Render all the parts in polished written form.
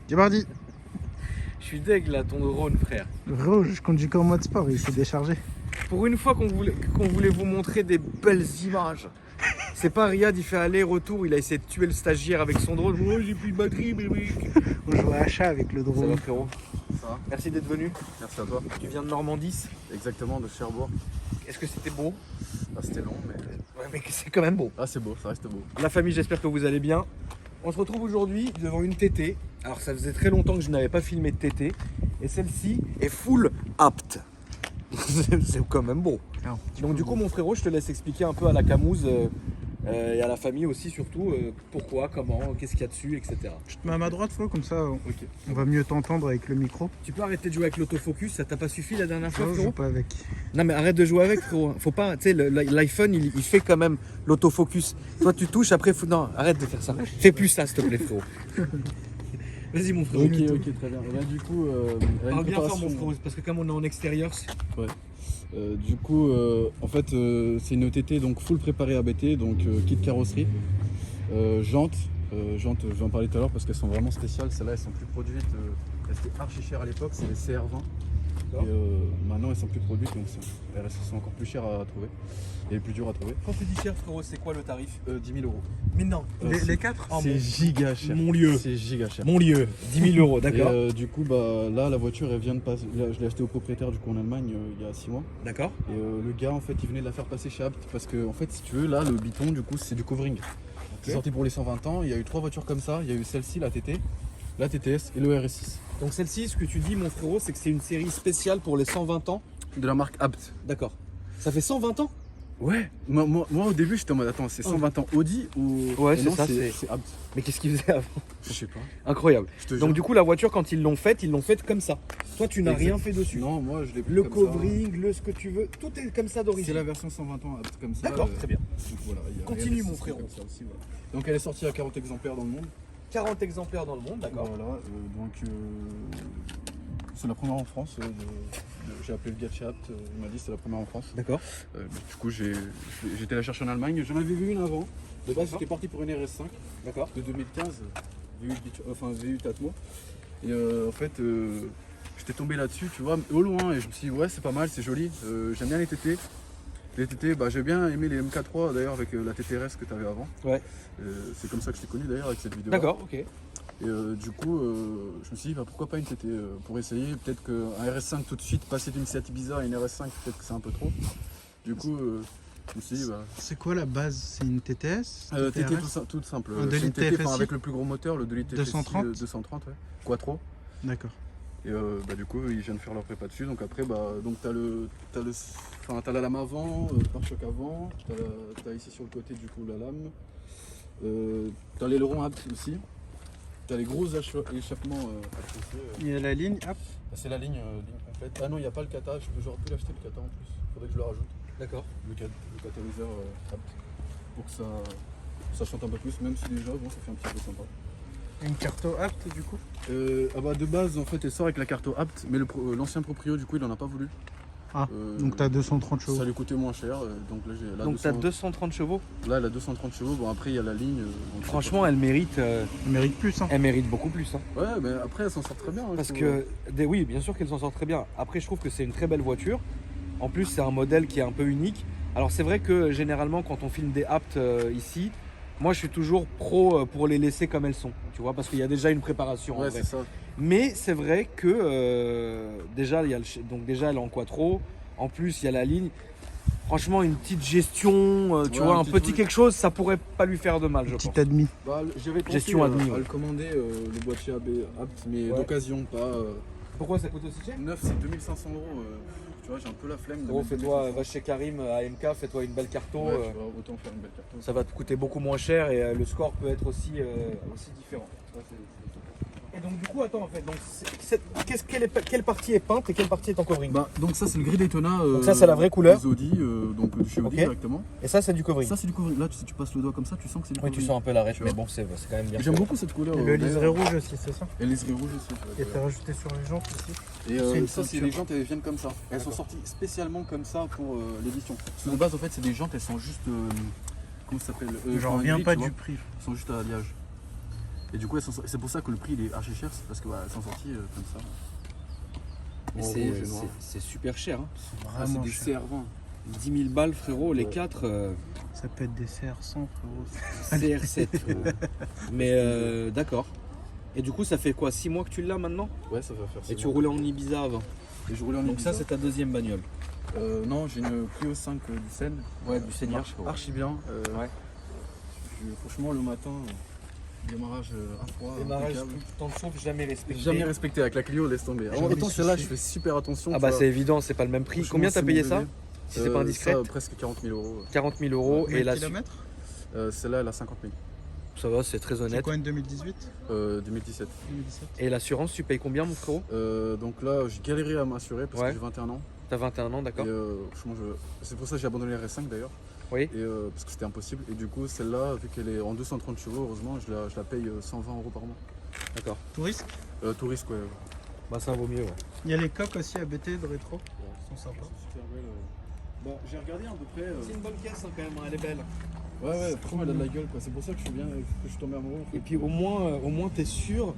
C'est parti. Je suis deg là, ton drone, frère. Gros, je conduis qu'en mode sport, il s'est déchargé. Pour une fois qu'on voulait vous montrer des belles images. C'est pas Riyad, il fait aller-retour, il a essayé de tuer le stagiaire avec son drone. Oh, j'ai plus de batterie, bébé. On joue à achat avec le Ça drone. va, frérot? Ça va? Merci d'être venu. Merci à toi. Tu viens de Normandie. Exactement, de Cherbourg. Est-ce que c'était beau? Ah, c'était long, mais. Ouais, mais c'est quand même beau. Ah, c'est beau, ça reste beau. La famille, j'espère que vous allez bien. On se retrouve aujourd'hui devant une TT. Alors, ça faisait très longtemps que je n'avais pas filmé de TT. Et celle-ci est full apte. C'est quand même beau. Donc, du coup, mon frérot, je te laisse expliquer un peu à la Camouse et à la famille aussi, surtout, pourquoi, comment, qu'est-ce qu'il y a dessus, etc. Je te mets à ma droite, Flo, comme ça on va mieux t'entendre avec le micro. Tu peux arrêter de jouer avec l'autofocus, ça t'a pas suffi la dernière fois, Je frérot? joue pas avec. Non mais arrête de jouer avec, frérot. Faut pas, tu sais, l'iPhone il fait quand même l'autofocus. Toi tu touches, après non, arrête de faire ça. Fais plus ça, s'il te plaît, frérot. Vas-y mon frérot. Ok, très bien. Et là, du coup, Parle bien fort mon frérot, parce que comme on est en extérieur, en fait, c'est une ETT donc full préparée ABT, donc kit carrosserie, jantes, je vais en parler tout à l'heure parce qu'elles sont vraiment spéciales. Celles-là, elles sont plus produites. Elles étaient archi chères à l'époque, c'est les CR20. Et maintenant, elles sont plus produites, donc elles sont encore plus chères à trouver et plus dures à trouver. quand tu dis cher frérot, c'est quoi le tarif? 10 000 euros. Mais non, Les 4 Oh, C'est mon- giga cher. mon lieu. C'est giga cher. Mon lieu, 10 000 euros, d'accord. Et du coup, là, la voiture, elle vient de passer. Là, je l'ai achetée au propriétaire du coup en Allemagne il y a 6 mois. D'accord. Et le gars, en fait, il venait de la faire passer chez Abt parce que, en fait, si tu veux, là, le biton, du coup, c'est du covering. C'est sorti pour les 120 ans. Il y a eu 3 voitures comme ça. Il y a eu celle-ci, la TT, la TTS et le RS6 Donc celle-ci, ce que tu dis mon frérot, c'est que c'est une série spéciale pour les 120 ans. de la marque Abt. D'accord. Ça fait 120 ans? Ouais. Moi, au début, j'étais en mode, attends, c'est 120 ans Audi ou. Ouais, Et c'est non, ça, c'est Abt. Mais qu'est-ce qu'ils faisaient avant? Je sais pas. Incroyable. Je te Donc jure. du coup la voiture quand ils l'ont faite comme ça. Toi tu n'as Exact. rien fait dessus. Non, moi, je l'ai pris Le comme covering, le ce que tu veux, tout est comme ça ça. C'est d'origine. la version 120 ans Abt comme ça. D'accord, très bien. Donc, voilà, il y a Continue, RS6 mon frérot. comme ça aussi, voilà. Donc elle est sortie à 40 exemplaires dans le monde. 40 exemplaires dans le monde, d'accord. Voilà, c'est la première en France. J'ai appelé le gars de chez Abt, il m'a dit c'est la première en France. D'accord. Du coup, j'étais la chercher en Allemagne. J'en avais vu une avant. De base, j'étais parti pour une RS5 D'accord. de 2015, VU 4 Et en fait, j'étais tombé là-dessus, tu vois, au loin. Et je me suis dit, ouais, c'est pas mal, c'est joli. J'aime bien les TT. Les TT, j'ai bien aimé les MK3 d'ailleurs avec la TTRS que tu avais avant. Ouais. C'est comme ça que je t'ai connu d'ailleurs avec cette vidéo. D'accord, ok. Et du coup, je me suis dit, pourquoi pas une TT pour essayer. Peut-être qu'un RS5 tout de suite, passer d'une Seat Ibiza à une RS5, peut-être que c'est un peu trop. Du coup, je me suis dit, C'est quoi la base? C'est une TTS? TT tout simple. Un 2 C'est une litres TT, TFSI? avec le plus gros moteur, le 2 litres TFSI 230? 230, ouais. Quattro. D'accord. Et du coup, ils viennent faire leur prépa dessus. Donc après, donc t'as la lame avant, le pare-choc avant, t'as ici sur le côté du coup la lame. T'as l'aileron Abt aussi. T'as les gros échappements Abt aussi. Il y a la ligne, hop. C'est la ligne complète. Ah non, il n'y a pas le kata. J'aurais pu l'acheter le kata en plus. Faudrait que je le rajoute. D'accord. Le catalyseur Abt. Pour que ça chante un peu plus, même si déjà, bon, ça fait un petit peu sympa. Une carte apte du coup. De base, en fait, elle sort avec la carte Abt, mais l'ancien proprio, du coup, il en a pas voulu. Ah, donc t'as 230 chevaux. Ça lui coûtait moins cher. Donc là, j'ai Donc t'as 230 chevaux. Là, elle a 230 chevaux. Bon, après, il y a la ligne. Donc Franchement elle mérite, Elle mérite plus, hein. elle mérite beaucoup plus. Hein. ouais, mais après, elle s'en sort très bien. hein, Parce je trouve. que, oui, bien sûr qu'elle s'en sort très bien. Après, je trouve que c'est une très belle voiture. En plus, c'est un modèle qui est un peu unique. Alors, c'est vrai que généralement, quand on filme des Abt ici, moi, je suis toujours pro pour les laisser comme elles sont. Tu vois, parce qu'il y a déjà une préparation. en Ouais, vrai. c'est ça. Mais c'est vrai que déjà, donc déjà, elle est en quattro. En plus, il y a la ligne. Franchement, une petite gestion, tu Ouais, vois, un un petit petit truc. quelque chose, ça pourrait pas lui faire de mal, je pense. Petit admis. J'avais pensé Gestion admin, à ouais. le commander, le boîtier Abt, mais Ouais. d'occasion, pas. Pourquoi ça coûte aussi cher? Neuf, c'est 2500 euros. Tu vois, j'ai un peu la flemme. Gros, mettre fais-toi, 2500. va chez Karim à MK, fais-toi une belle carto. Ouais, tu vois, autant faire une belle carte. Ça va te coûter beaucoup moins cher et le score peut être aussi différent. Et donc du coup, attends, en fait, donc, quelle partie est peinte et quelle partie est en covering? Donc ça, c'est le gris Daytona. Donc ça, c'est la vraie couleur. des Audi, donc de chez Audi Ok. directement. Et ça, c'est du covering. Ça, c'est du covering. Là, si tu passes le doigt comme ça, tu sens que c'est du Oui, covering. tu sens un peu l'arrêt, Tu mais vois. bon, c'est quand même bien. J'aime fait. beaucoup cette couleur. Et le liseré rouge aussi, c'est ça? Et le liseré rouge aussi. Et t'as rajouté sur les jantes aussi. Et C'est une ça, c'est ceinture. les jantes, elles viennent comme ça. Elles sont sorties spécialement comme ça pour l'édition. Parce que de base, en fait, c'est des jantes, elles sont juste. Comment ça s'appelle J'en un reviens gris, pas tu du vois. prix. Elles sont juste à alliage. Et du coup, c'est pour ça que le prix il est archi cher, c'est parce que elles sont sorties comme ça. Mais En c'est rouge et noir. c'est super cher. Hein. C'est Ah, c'est vraiment des cher. CR20. 10 000 balles, frérot, les Ouais. 4. Ça peut être des CR100, frérot. CR7. Mais d'accord. Et du coup, ça fait quoi, 6 mois que tu l'as maintenant? Ouais, ça va faire Et tu roulais en Ibiza avant. Et je roulais en Donc Ibiza. ça, c'est ta deuxième bagnole. Non, j'ai une Clio 5 du Seine. Ouais, du Seigneur. Marche archi bien. Ouais. Franchement, le matin, démarrage à froid. impeccable. temps de chauffe, jamais respecté. Jamais respecté avec la Clio, laisse tomber. Jamais Autant celle-là, je souci. fais super attention. Ah tu bah vois. c'est évident, c'est pas le même prix. Franchement, Combien t'as c'est payé mon ça? bébé. Si c'est pas indiscret. Ça, presque 40 000 euros. 40 000 euros. Combien Et de la kilomètres Celle-là, elle a 50 000. ça va, c'est très C'est honnête. quoi une 2018 2017. 2017 Et l'assurance, tu payes combien, mon frérot? Donc là, j'ai galéré à m'assurer parce Ouais. que j'ai 21 ans. T'as 21 ans, Et d'accord? franchement, c'est pour ça que j'ai abandonné la RS5 d'ailleurs. Oui. Et parce que c'était impossible. Et du coup, celle-là, vu qu'elle est en 230 chevaux, heureusement, je la paye 120 euros par mois. D'accord. Tout risque. Tout risque, ouais. Bah ça vaut mieux, ouais. Il y a les coques aussi ABT de rétro. Ils sont sympas. Bah, j'ai regardé à peu près. C'est une bonne caisse hein, quand même, elle est belle. Ouais, franchement, elle a de la gueule, quoi. C'est pour ça que je suis bien, que je suis tombé amoureux. Et puis au moins t'es sûr,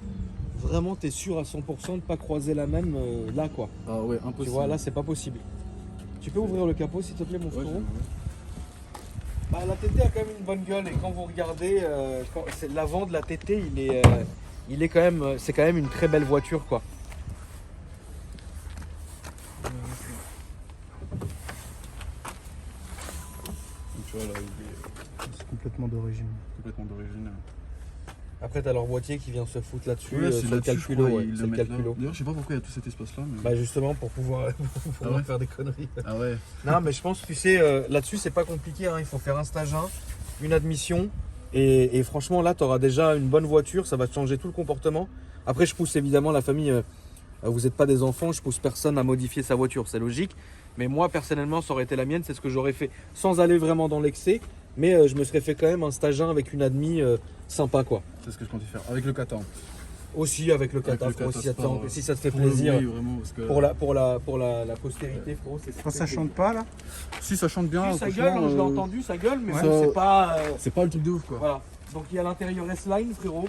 vraiment t'es sûr à 100% de pas croiser la même là quoi. Ah ouais, impossible. Tu vois, là c'est pas possible. Tu peux ouvrir le capot s'il te plaît, mon Ouais, frérot? je- Bah, la TT a quand même une bonne gueule et quand vous regardez l'avant de la TT, il est quand même, c'est quand même une très belle voiture quoi. Donc, tu vois, là, il est C'est complètement d'origine. complètement d'origine. Après t'as leur boîtier qui vient se foutre là-dessus, Ouais, c'est le là-dessus, je calculo, crois, ouais, ils c'est le le mettent là. calculo. D'ailleurs, je sais pas pourquoi il y a tout cet espace-là. Mais... Bah justement pour pouvoir Ah ouais faire des conneries. Ah ouais. Non mais je pense tu sais là-dessus c'est pas compliqué, hein. Il faut faire un stage 1, une admission et franchement là tu auras déjà une bonne voiture, ça va te changer tout le comportement. Après je pousse évidemment la famille, vous n'êtes pas des enfants, je pousse personne à modifier sa voiture, c'est logique. Mais moi personnellement ça aurait été la mienne, c'est ce que j'aurais fait sans aller vraiment dans l'excès. Mais je me serais fait quand même un stage 1 avec une admis sympa quoi. C'est ce que je comptais faire. Avec le Catan. Aussi avec le Avec Kata, le frérot, Kata si ça te Sport, fait, si ça te fait Pour le plaisir. bruit, vraiment, parce que... Pour la postérité, frérot, c'est Quand ça chante pas là Si, ça chante bien. ça gueule, franchement, je l'ai entendu, ça gueule, mais ouais. bon, c'est pas. C'est pas le truc de ouf, quoi. Voilà. Donc il y a l'intérieur S-Line, frérot.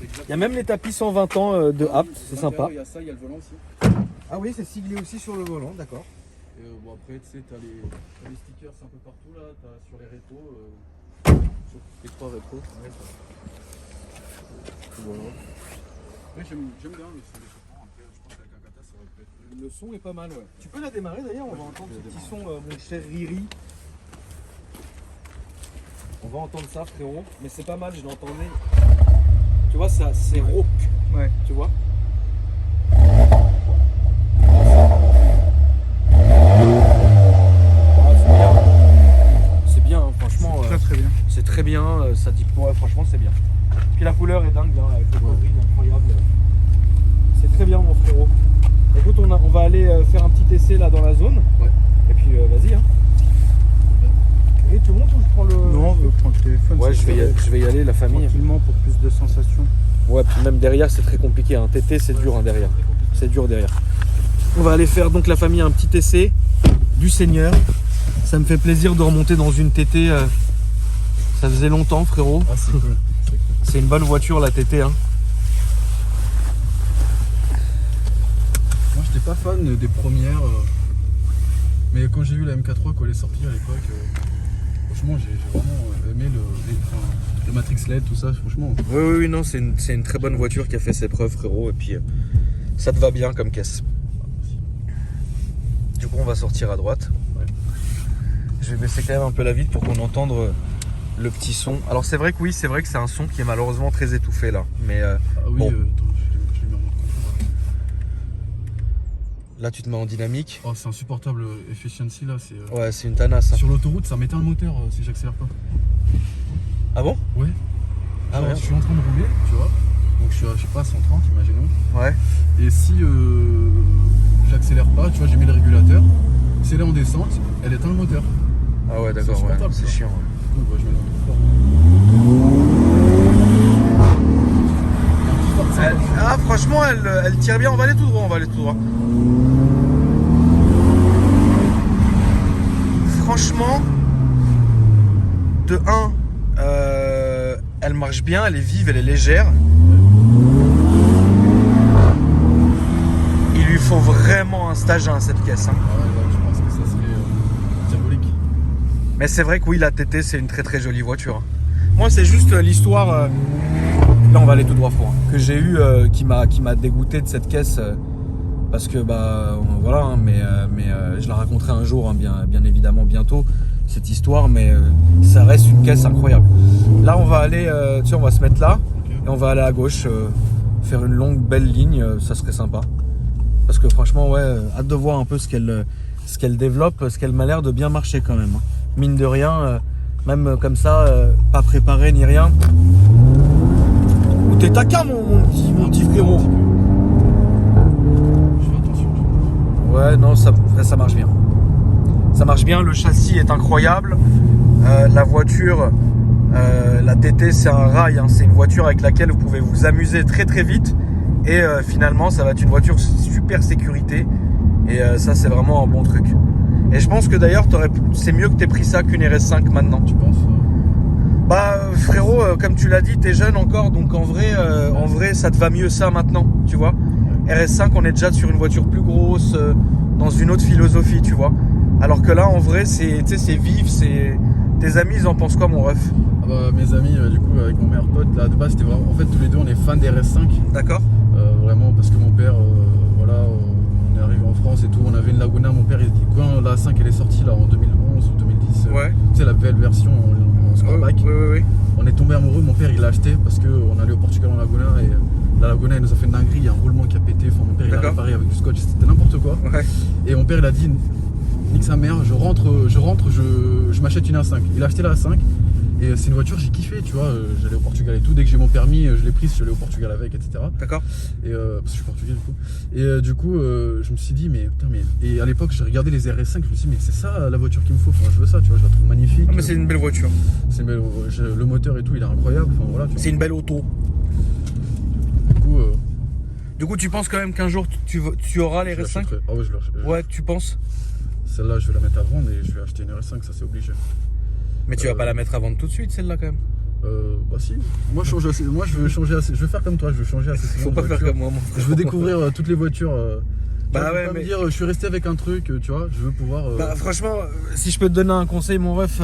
Il y a même les tapis 120 ans de Apt, c'est sympa. Il y a ça, il y a le volant aussi. Ah oui, c'est siglé aussi sur le volant, d'accord. Et bon, après, tu sais, t'as les stickers un peu partout là. T'as sur les rétros. Sur les 3 rétros. Voilà. Ouais, j'aime bien le son des chauffants. Après, je pense qu'avec un Kata, ça aurait pu être. Le son est pas mal, ouais. Tu peux la démarrer d'ailleurs, on va entendre ce petit son, mon cher Riri. On va entendre ça, frérot. Mais c'est pas mal, je l'entendais. Tu vois, ça, c'est rauque. Ouais. Tu vois. C'est bien, hein, franchement. Très très bien. C'est très bien, ça dit ouais, franchement c'est bien. Puis la couleur est dingue, hein, avec le covril incroyable. C'est très bien mon frérot. Écoute, on va aller faire un petit essai là dans la zone. Ouais. Et puis vas-y. Hein. Et tu montes ou je prends le. Non, je prends le téléphone. Ouais, ça je vais y aller, la famille. tranquillement pour plus de sensations. Ouais, puis même derrière c'est très compliqué. Un TT c'est dur hein, derrière. C'est dur derrière. On va aller faire donc la famille un petit essai du Seigneur. Ça me fait plaisir de remonter dans une TT. Ça faisait longtemps frérot. Ah, c'est cool. C'est cool. C'est une bonne voiture la TT hein. Moi, j'étais pas fan des premières. Mais quand j'ai vu la MK3 quand elle est sortie à l'époque, franchement, j'ai vraiment aimé le Matrix LED, tout ça, franchement. Oui, non, c'est une très bonne voiture qui a fait ses preuves, frérot. Et puis, ça te va bien comme caisse. Du coup, on va sortir à droite. Ouais. Je vais baisser quand même un peu la vitre pour qu'on entende le petit son. Alors, c'est vrai que oui, c'est vrai que c'est un son qui est malheureusement très étouffé là. Mais Ah oui, Bon. attends, je l'ai mis en mode contrôle. là, tu te mets en dynamique. Oh, c'est insupportable, efficiency là. C'est, Ouais, c'est une tanasse. Hein. Sur l'autoroute, ça m'éteint le moteur si j'accélère pas. Ah bon? Ouais. Ah Genre, ouais. je suis en train de rouler, tu vois. Donc je suis à, je sais pas, 130, imaginons. Ouais. Et si j'accélère pas, tu vois, j'ai mis le régulateur. Si elle est en descente, elle éteint le moteur. Ah ouais, C'est d'accord, ouais. insupportable, C'est ça. chiant. Ouais. Donc, je mets dans le fort. Ah, franchement, elle tire bien. On va aller tout droit, Franchement, de 1, elle marche bien, elle est vive, elle est légère. Il lui faut vraiment un stage à cette caisse. Hein. Ah ouais, là, je pense que ça serait diabolique. Mais c'est vrai que oui, la TT, c'est une très très jolie voiture. Hein. Moi, c'est juste l'histoire. Là, on va aller tout droit froid. Que j'ai eu, qui m'a dégoûté de cette caisse. Parce que, bah, voilà, hein, mais je la raconterai un jour, hein, bien évidemment, bientôt, cette histoire. Mais ça reste une caisse incroyable. Là, on va aller, tu sais, on va se mettre là. Okay. Et on va aller à gauche, faire une longue, belle ligne. Ça serait sympa. Parce que franchement, ouais, hâte de voir un peu ce qu'elle développe, ce qu'elle m'a l'air de bien marcher quand même. Hein. Mine de rien, même comme ça, pas préparé ni rien. Ou t'es taquin, mon petit frérot. Je fais attention. Ouais, non, ça marche bien. Ça marche bien, le châssis est incroyable. La voiture, la TT, c'est un rail. Hein. C'est une voiture avec laquelle vous pouvez vous amuser très très vite. Et finalement, ça va être une voiture super sécurité. Et ça, c'est vraiment un bon truc. Et je pense que d'ailleurs, c'est mieux que tu aies pris ça qu'une RS5 maintenant. Tu penses Bah, frérot, comme tu l'as dit, tu es jeune encore. Donc en vrai, ça te va mieux ça maintenant. Tu vois. RS5, on est déjà sur une voiture plus grosse, dans une autre philosophie, tu vois. Alors que là, en vrai, c'est vif. Tes amis, ils en pensent quoi, mon ref? Ah bah, mes amis, du coup, avec mon meilleur pote, là, de base, c'était vraiment. En fait, tous les deux, on est fans des RS5. D'accord. Vraiment, parce que mon père, voilà, on est arrivé en France et tout, on avait une Laguna. Mon père, il dit quand la 5 elle est sortie là en 2011 ou 2010, Ouais. tu sais, la belle version en Sportback. Oui. On est tombé amoureux, mon père il l'a acheté parce qu'on allait au Portugal en Laguna et la Laguna il nous a fait une dinguerie, il y a un roulement qui a pété, enfin, mon père il a réparé avec du scotch, c'était n'importe quoi. Ouais. Et mon père il a dit nique sa mère, je rentre, je m'achète une A5. Il a acheté la A5 et c'est une voiture, j'ai kiffé, tu vois, j'allais au Portugal et tout, dès que j'ai mon permis, je l'ai prise, je suis allé au Portugal avec, etc. D'accord. Et parce que je suis portugais du coup. Et du coup, je me suis dit, mais putain, mais. Et à l'époque, j'ai regardé les RS5, je me suis dit, mais c'est ça la voiture qu'il me faut, enfin, je veux ça, tu vois, je la trouve magnifique. Ah, mais c'est une belle voiture. C'est le moteur et tout, il est incroyable, enfin voilà, tu vois. C'est une belle auto. Du coup, tu penses quand même qu'un jour tu auras les je RS5? l'achèterai. Ah ouais, Ouais, tu penses? Celle-là, je vais la mettre à vendre et je vais acheter une RS5, ça c'est obligé. Mais tu vas pas la mettre à vendre tout de suite, celle-là, quand même. Bah si. Moi, je veux changer assez. Je veux faire comme toi, je veux changer assez souvent. Faut pas de faire voiture. comme moi, mon frère. Je veux découvrir toutes les voitures. Bah je veux ouais, pas mais- me dire, je suis resté avec un truc, tu vois. Je veux pouvoir. Bah, franchement, si je peux te donner un conseil, mon ref,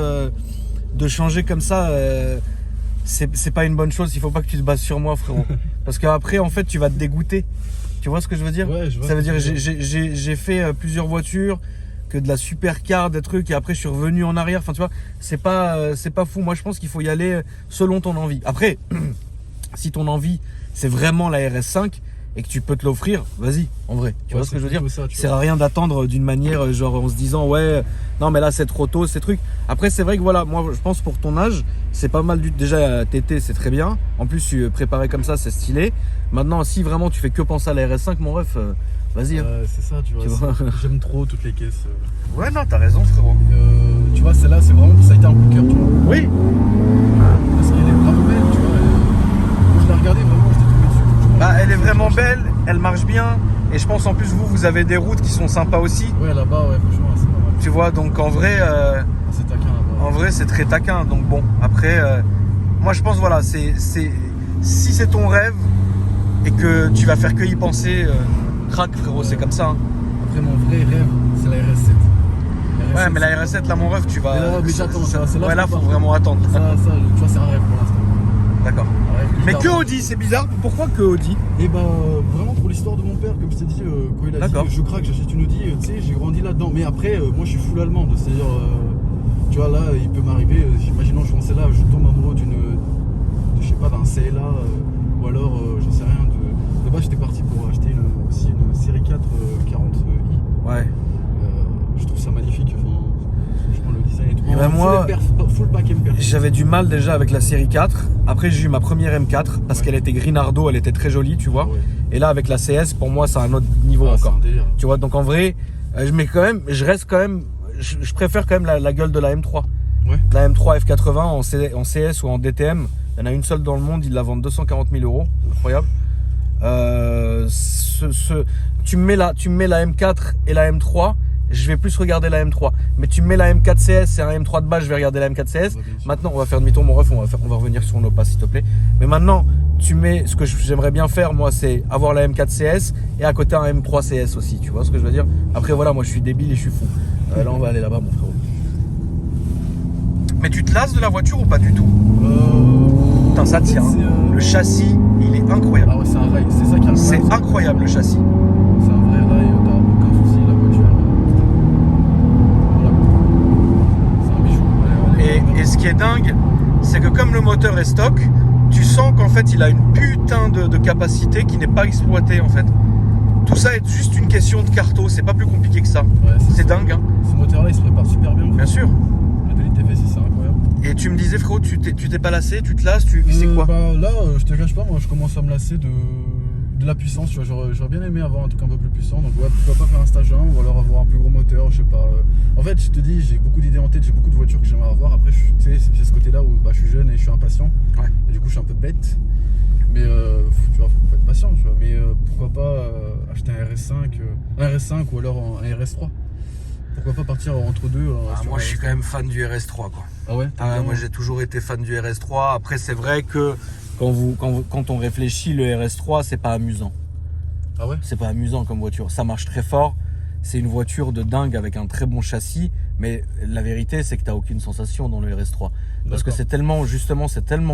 de changer comme ça, c'est pas une bonne chose. Il faut pas que tu te bases sur moi, frérot. Parce qu'après, en fait, tu vas te dégoûter. Tu vois ce que je veux dire? Ouais, je vois Ça veut ce que dire, tu veux dire. j'ai fait plusieurs voitures, que de la supercar, des trucs, et après je suis revenu en arrière. Enfin, tu vois, c'est pas fou. Moi, je pense qu'il faut y aller selon ton envie. Après, si ton envie, c'est vraiment la RS5 et que tu peux te l'offrir, vas-y, en vrai. Tu Ouais, vois ce que je veux dire? plutôt ça, tu Ça sert à vois. rien d'attendre d'une manière, genre en se disant, ouais, non, mais là, c'est trop tôt, ces trucs. Après, c'est vrai que voilà, moi, je pense pour ton âge, c'est pas mal déjà, TT, c'est très bien. En plus, tu préparé comme ça, c'est stylé. Maintenant, si vraiment tu fais que penser à la RS5, mon ref, vas-y. Hein. C'est ça, tu vois. Tu vois. J'aime trop toutes les caisses. Ouais, non, t'as raison, frérot. Tu vois, celle-là, c'est vraiment. Ça a été un coup de cœur, tu vois. Oui. Parce qu'elle est vraiment belle, tu vois. Quand je l'ai regardée, vraiment, j'étais tombé dessus. Bah, elle est vraiment belle, elle marche bien. Et je pense en plus, vous avez des routes qui sont sympas aussi. Ouais, là-bas, ouais, franchement, c'est pas mal. Tu vois, donc en vrai, C'est taquin là-bas. en vrai, c'est très taquin. Donc bon, après, moi je pense, voilà, si c'est ton rêve et que tu vas faire que y penser, craque, frérot, c'est comme ça. Hein. Après, mon vrai rêve, c'est la RS7. Ouais, mais la RS7, là, mon ref, tu vas. Mais là, mais j'attends, celle-là, Ouais, je là, peux faut pas. vraiment attendre. Ça, tu vois, c'est un rêve pour l'instant. D'accord. Un rêve Mais je que garde. Audi, c'est bizarre. Pourquoi que Audi? Et bah, vraiment pour l'histoire de mon père, comme je t'ai dit, quand il a D'accord. dit je craque, j'achète une Audi, tu sais, j'ai grandi là-dedans. Mais après, moi je suis full allemande, c'est-à-dire, tu vois, là, il peut m'arriver, imaginons je suis là, je tombe amoureux je sais pas, d'un CLA, ou alors, j'en sais rien, de base j'étais parti pour acheter aussi une série 4 40i. Ouais. Je trouve ça magnifique, enfin, franchement le design et tout. Et ben moi, full pack MPerf. J'avais du mal déjà avec la série 4. Après, j'ai eu ma première M4 parce qu'elle était Grinardo, elle était très jolie, tu vois. Ah ouais. Et là, avec la CS, pour moi, c'est un autre niveau Ah, c'est encore. un délire. Tu vois, donc en vrai, je préfère quand même la gueule de la M3. Ouais. La M3 F80 en CS ou en DTM, il y en a une seule dans le monde, ils la vendent 240 000 euros. Incroyable. Tu me mets la M4 et la M3, je vais plus regarder la M3. Mais tu mets la M4 CS et un M3 de base, je vais regarder la M4 CS. Maintenant, on va faire demi-tour, mon ref, on va revenir sur nos pas, s'il te plaît. Mais maintenant, tu mets, ce que j'aimerais bien faire, moi, c'est avoir la M4 CS et à côté un M3 CS aussi. Tu vois ce que je veux dire? Après, voilà, moi, je suis débile et je suis fou. Là, on va aller là-bas, mon frérot. Mais tu te lasses de la voiture ou pas du tout? Putain, ça tient. Le châssis, il est incroyable. Ah ouais, c'est un rail, c'est ça qui est incroyable. C'est incroyable le châssis. C'est un vrai rail, t'as aucun souci, la voiture. Voilà. C'est un bijou. Et ce qui est dingue, c'est que comme le moteur est stock, tu sens qu'en fait il a une putain de capacité qui n'est pas exploitée en fait. Tout ça est juste une question de carto, c'est pas plus compliqué que ça. Ouais, c'est dingue. Hein. Ce moteur-là, il se prépare super bien. Bien sûr. Le 2 litres TF6, c'est incroyable. Et tu me disais frérot, tu t'es pas lassé, tu te lasses, c'est quoi? Là, je te cache pas, moi je commence à me lasser de la puissance, tu vois. J'aurais bien aimé avoir un truc un peu plus puissant, donc ouais, pourquoi pas faire un stage 1 ou alors avoir un plus gros moteur, je sais pas. En fait, je te dis, j'ai beaucoup d'idées en tête, j'ai beaucoup de voitures que j'aimerais avoir. Après, tu sais, j'ai ce côté-là où je suis jeune et je suis impatient. Ouais. Et du coup, je suis un peu bête. Mais tu vois, faut être patient, tu vois. Mais pourquoi pas acheter un RS5 ou alors un RS3. Pourquoi pas partir entre deux Moi je suis quand même fan du RS3 quoi. Ah ouais, Moi j'ai toujours été fan du RS3. Après c'est vrai que quand on réfléchit, le RS3 c'est pas amusant. Ah ouais. C'est pas amusant comme voiture. Ça marche très fort. C'est une voiture de dingue avec un très bon châssis. Mais la vérité c'est que t'as aucune sensation dans le RS3. Parce que c'est tellement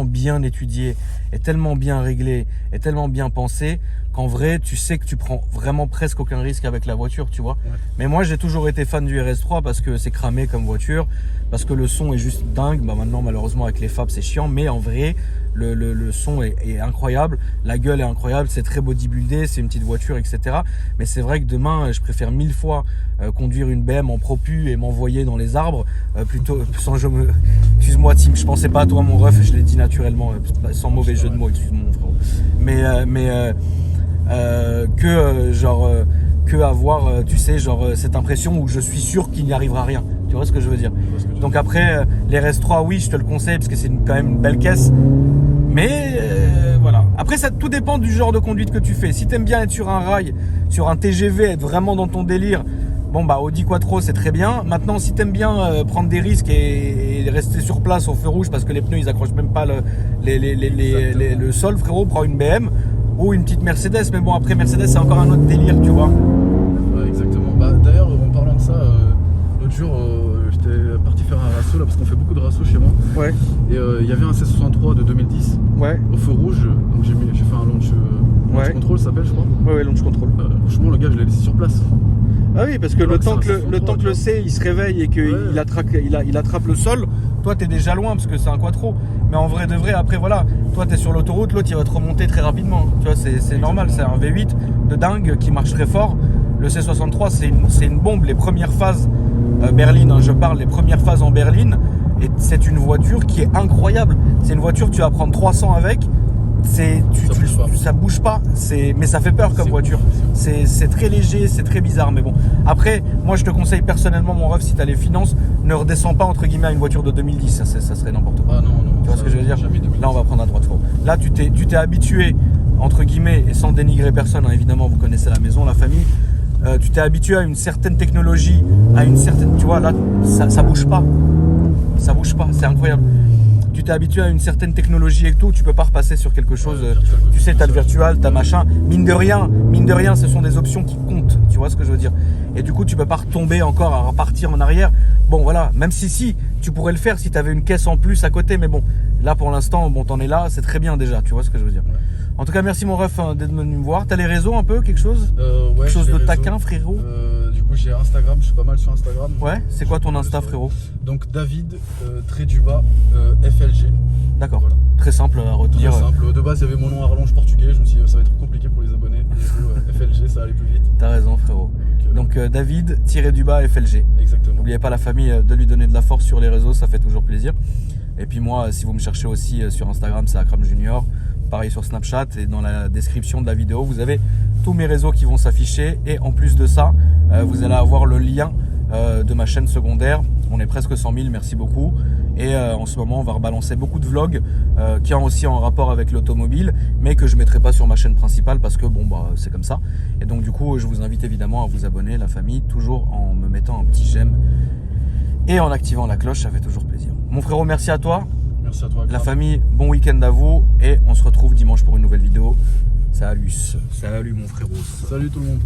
bien étudié, et tellement bien réglé, et tellement bien pensé qu'en vrai, tu sais que tu prends vraiment presque aucun risque avec la voiture, tu vois. Ouais. Mais moi, j'ai toujours été fan du RS3 parce que c'est cramé comme voiture, parce que le son est juste dingue. Maintenant, malheureusement, avec les FAB, c'est chiant, mais en vrai, le son est incroyable, la gueule est incroyable, c'est très bodybuildé, c'est une petite voiture, etc. Mais c'est vrai que demain, je préfère 1000 fois conduire une BM en propu et m'envoyer dans les arbres, plutôt sans excuse-moi Tim, je pensais pas à toi mon ref, je l'ai dit naturellement, sans mauvais jeu de mots, excuse-moi mon frère. Que avoir, tu sais, cette impression où je suis sûr qu'il n'y arrivera rien. Tu vois ce que je veux dire? Donc après, les RS3, oui, je te le conseille parce que c'est quand même une belle caisse. Mais voilà. Après, ça tout dépend du genre de conduite que tu fais. Si tu aimes bien être sur un rail, sur un TGV, être vraiment dans ton délire, bon bah Audi Quattro c'est très bien. Maintenant si t'aimes bien prendre des risques et rester sur place au feu rouge parce que les pneus ils accrochent même pas le sol, frérot, prends une BM ou une petite Mercedes. Mais bon après Mercedes c'est encore un autre délire, tu vois. Ouais exactement. D'ailleurs en parlant de ça, l'autre jour j'étais parti faire un rasso là parce qu'on fait beaucoup de rassos chez moi. Ouais. Et il y avait un C63 de 2010. Ouais. Au feu rouge, donc j'ai fait un launch control ça s'appelle je crois. Ouais launch control. Franchement le gars je l'ai laissé sur place. Ah oui, parce que le temps que le C il se réveille et qu'il attrape le sol, toi t'es déjà loin parce que c'est un quattro. Mais en vrai de vrai, après voilà, toi t'es sur l'autoroute, l'autre il va te remonter très rapidement. Tu vois, c'est normal, c'est un V8 de dingue qui marche très fort. Le C63 c'est une bombe, les premières phases berline, hein, je parle les premières phases en berline. Et c'est une voiture qui est incroyable. C'est une voiture, tu vas prendre 300 avec. Ça bouge pas, mais ça fait peur comme voiture. C'est très léger, c'est très bizarre. Mais bon, après, moi je te conseille personnellement, mon ref, si tu as les finances, ne redescends pas entre guillemets à une voiture de 2010. Ça serait n'importe quoi. Ah non, tu vois ce que je veux dire? Là, on va prendre à droite. Là, tu t'es habitué, entre guillemets, et sans dénigrer personne, hein, évidemment, vous connaissez la maison, la famille. Tu t'es habitué à une certaine technologie, à une certaine. Tu vois, là, ça bouge pas. Ça bouge pas, c'est incroyable. Tu t'es habitué à une certaine technologie et tout, tu peux pas repasser sur quelque chose. Tu sais, tu as le virtual, tu as machin. Mine de rien, ce sont des options qui comptent. Tu vois ce que je veux dire? Et du coup, tu peux pas retomber encore à repartir en arrière. Bon, voilà, même si tu pourrais le faire si tu avais une caisse en plus à côté. Mais bon, là pour l'instant, bon, t'en es là, c'est très bien déjà. Tu vois ce que je veux dire? Ouais. En tout cas, merci mon ref d'être venu me voir. T'as les réseaux un peu, quelque chose? Ouais, quelque chose de taquin, frérot? Du coup, j'ai Instagram, je suis pas mal sur Instagram. Ouais, c'est quoi ton Insta, frérot? Donc David, FLG. D'accord, voilà. Très simple à retenir. Très simple. De base, il y avait mon nom à rallonge portugais. Je me suis dit, ça va être trop compliqué pour les abonnés. Et du coup, FLG, ça allait plus vite. T'as raison, frérot. Donc David-FLG. Exactement. N'oubliez pas la famille de lui donner de la force sur les réseaux, ça fait toujours plaisir. Et puis moi, si vous me cherchez aussi sur Instagram, c'est Akram Junior. Pareil sur Snapchat, et dans la description de la vidéo, vous avez tous mes réseaux qui vont s'afficher. Et en plus de ça, vous allez avoir le lien de ma chaîne secondaire. On est presque 100 000, merci beaucoup. Et en ce moment, on va rebalancer beaucoup de vlogs qui ont aussi en rapport avec l'automobile, mais que je ne mettrai pas sur ma chaîne principale parce que bon, bah, c'est comme ça. Et donc du coup, je vous invite évidemment à vous abonner, la famille, toujours en me mettant un petit j'aime et en activant la cloche, ça fait toujours plaisir. Mon frérot, merci à toi. Merci à toi. La famille, bon week-end à vous et on se retrouve dimanche pour une nouvelle vidéo. Salut mon frérot. Salut tout le monde.